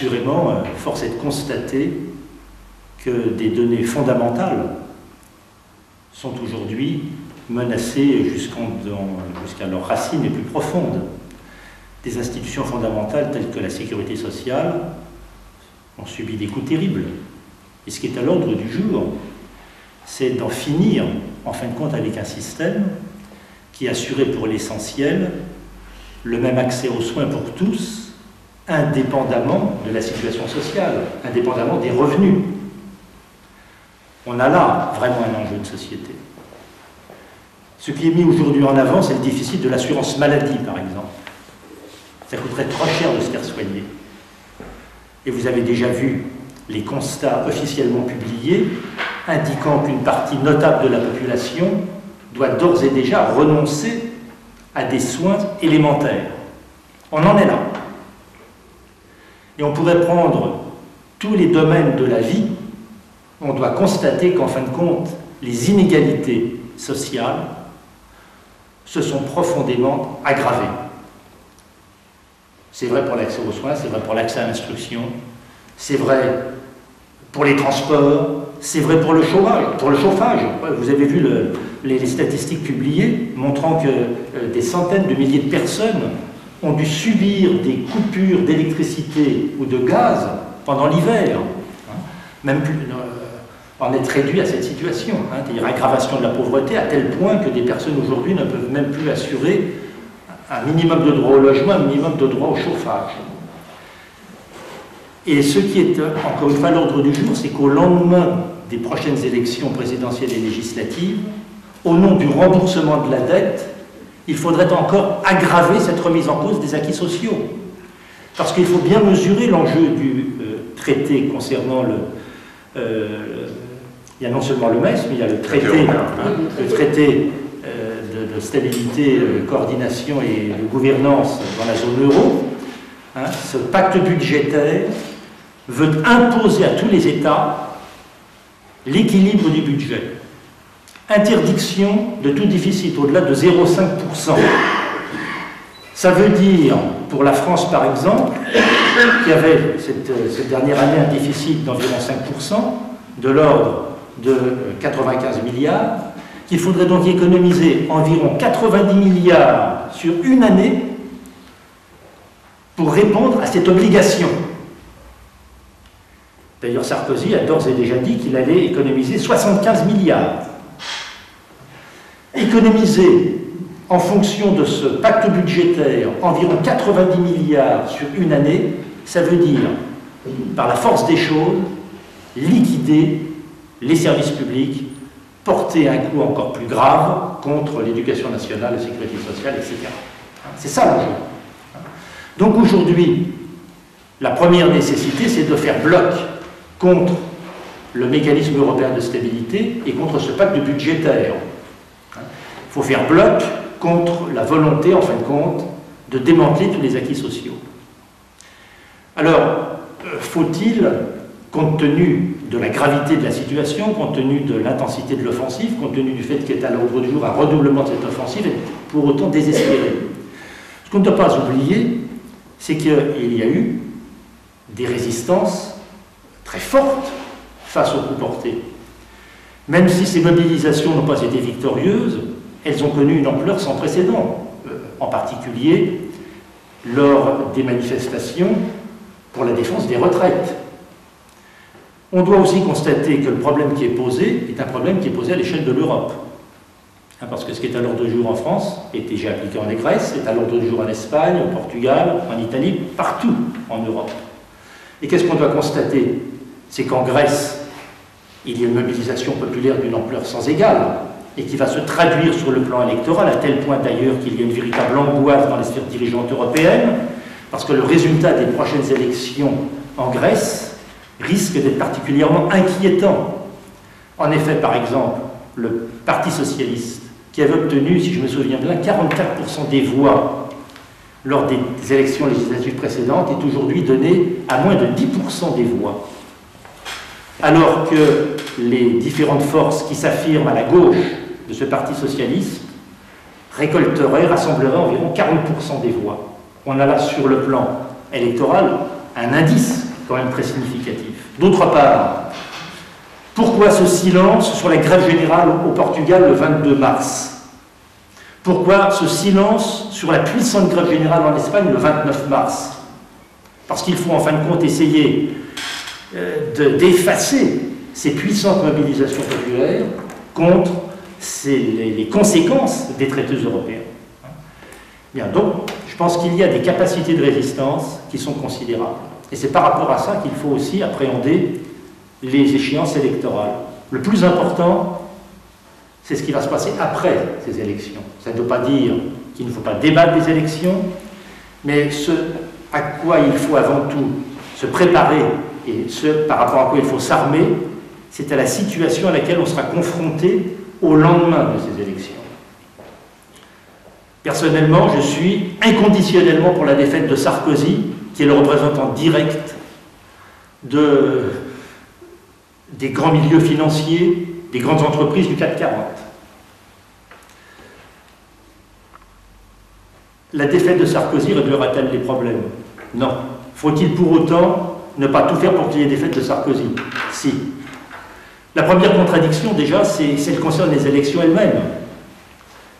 assurément, force est de constater que des données fondamentales sont aujourd'hui menacées jusqu'à leurs racines les plus profondes. Des institutions fondamentales telles que la sécurité sociale ont subi des coups terribles. Et ce qui est à l'ordre du jour, c'est d'en finir, en fin de compte, avec un système qui assurait pour l'essentiel le même accès aux soins pour tous, indépendamment de la situation sociale, indépendamment des revenus. On a là vraiment un enjeu de société. Ce qui est mis aujourd'hui en avant, c'est le déficit de l'assurance maladie, par exemple. Ça coûterait trop cher de se faire soigner. Et vous avez déjà vu les constats officiellement publiés indiquant qu'une partie notable de la population doit d'ores et déjà renoncer à des soins élémentaires. On en est là. Et on pourrait prendre tous les domaines de la vie. On doit constater qu'en fin de compte, les inégalités sociales se sont profondément aggravées. C'est vrai pour l'accès aux soins, c'est vrai pour l'accès à l'instruction, c'est vrai pour les transports, c'est vrai pour le chauffage. Vous avez vu les statistiques publiées montrant que des centaines de milliers de personnes ont dû subir des coupures d'électricité ou de gaz pendant l'hiver. Même plus, en être réduit à cette situation, c'est-à-dire aggravation de la pauvreté à tel point que des personnes aujourd'hui ne peuvent même plus assurer un minimum de droit au logement, un minimum de droit au chauffage. Et ce qui est encore une fois à l'ordre du jour, c'est qu'au lendemain des prochaines élections présidentielles et législatives, au nom du remboursement de la dette, il faudrait encore aggraver cette remise en cause des acquis sociaux. Parce qu'il faut bien mesurer l'enjeu du traité concernant il y a non seulement le MES, mais il y a le traité de stabilité, de coordination et de gouvernance dans la zone euro. Ce pacte budgétaire veut imposer à tous les États l'équilibre du budget. Interdiction de tout déficit au-delà de 0,5%. Ça veut dire, pour la France par exemple, qui avait cette dernière année un déficit d'environ 5%, de l'ordre de 95 milliards, qu'il faudrait donc économiser environ 90 milliards sur une année pour répondre à cette obligation. D'ailleurs, Sarkozy a d'ores et déjà dit qu'il allait économiser 75 milliards. Économiser en fonction de ce pacte budgétaire environ 90 milliards sur une année, ça veut dire, par la force des choses, liquider les services publics, porter un coup encore plus grave contre l'éducation nationale, la sécurité sociale, etc. C'est ça l'enjeu. Donc aujourd'hui, la première nécessité, c'est de faire bloc contre le mécanisme européen de stabilité et contre ce pacte budgétaire. Il faut faire bloc contre la volonté, en fin de compte, de démanteler tous les acquis sociaux. Alors, faut-il, compte tenu de la gravité de la situation, compte tenu de l'intensité de l'offensive, compte tenu du fait qu'il est à l'ordre du jour un redoublement de cette offensive, être pour autant désespéré? Ce qu'on ne doit pas oublier, c'est qu'il y a eu des résistances très fortes face aux coups portés. Même si ces mobilisations n'ont pas été victorieuses, elles ont connu une ampleur sans précédent, en particulier lors des manifestations pour la défense des retraites. On doit aussi constater que le problème qui est posé est un problème qui est posé à l'échelle de l'Europe. Parce que ce qui est à l'ordre du jour en France est déjà appliqué en Grèce, est à l'ordre du jour en Espagne, au Portugal, en Italie, partout en Europe. Et qu'est-ce qu'on doit constater? C'est qu'en Grèce, il y a une mobilisation populaire d'une ampleur sans égale, et qui va se traduire sur le plan électoral, à tel point d'ailleurs qu'il y a une véritable angoisse dans les sphères dirigeantes européennes, parce que le résultat des prochaines élections en Grèce risque d'être particulièrement inquiétant. En effet, par exemple, le Parti socialiste, qui avait obtenu, si je me souviens bien, 44% des voix lors des élections législatives précédentes, est aujourd'hui donné à moins de 10% des voix. Alors que les différentes forces qui s'affirment à la gauche de ce Parti socialiste rassembleraient environ 40% des voix. On a là, sur le plan électoral, un indice quand même très significatif. D'autre part, pourquoi ce silence sur la grève générale au Portugal le 22 mars? Pourquoi ce silence sur la puissante grève générale en Espagne le 29 mars? Parce qu'il faut en fin de compte essayer d'effacer ces puissantes mobilisations populaires contre les conséquences des traités européens. Bien, donc, je pense qu'il y a des capacités de résistance qui sont considérables. Et c'est par rapport à ça qu'il faut aussi appréhender les échéances électorales. Le plus important, c'est ce qui va se passer après ces élections. Ça ne veut pas dire qu'il ne faut pas débattre des élections, mais ce à quoi il faut avant tout se préparer et ce par rapport à quoi il faut s'armer, c'est à la situation à laquelle on sera confronté au lendemain de ces élections. Personnellement, je suis inconditionnellement pour la défaite de Sarkozy, qui est le représentant direct des grands milieux financiers, des grandes entreprises du CAC 40. La défaite de Sarkozy réglera-t-elle les problèmes? Non. Faut-il pour autant ne pas tout faire pour qu'il y ait des défaite de Sarkozy? Si. La première contradiction, déjà, celle concerne les élections elles-mêmes.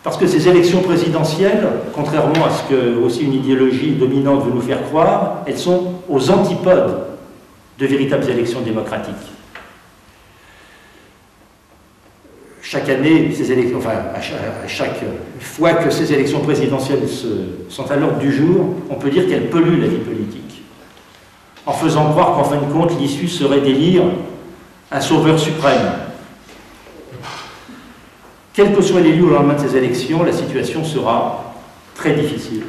Parce que ces élections présidentielles, contrairement à ce que aussi une idéologie dominante veut nous faire croire, elles sont aux antipodes de véritables élections démocratiques. Chaque année, ces élections, enfin, à chaque fois que ces élections présidentielles sont à l'ordre du jour, on peut dire qu'elles polluent la vie politique, en faisant croire qu'en fin de compte, l'issue serait d'élire un sauveur suprême. Quel que soit l'élu au lendemain de ces élections, la situation sera très difficile.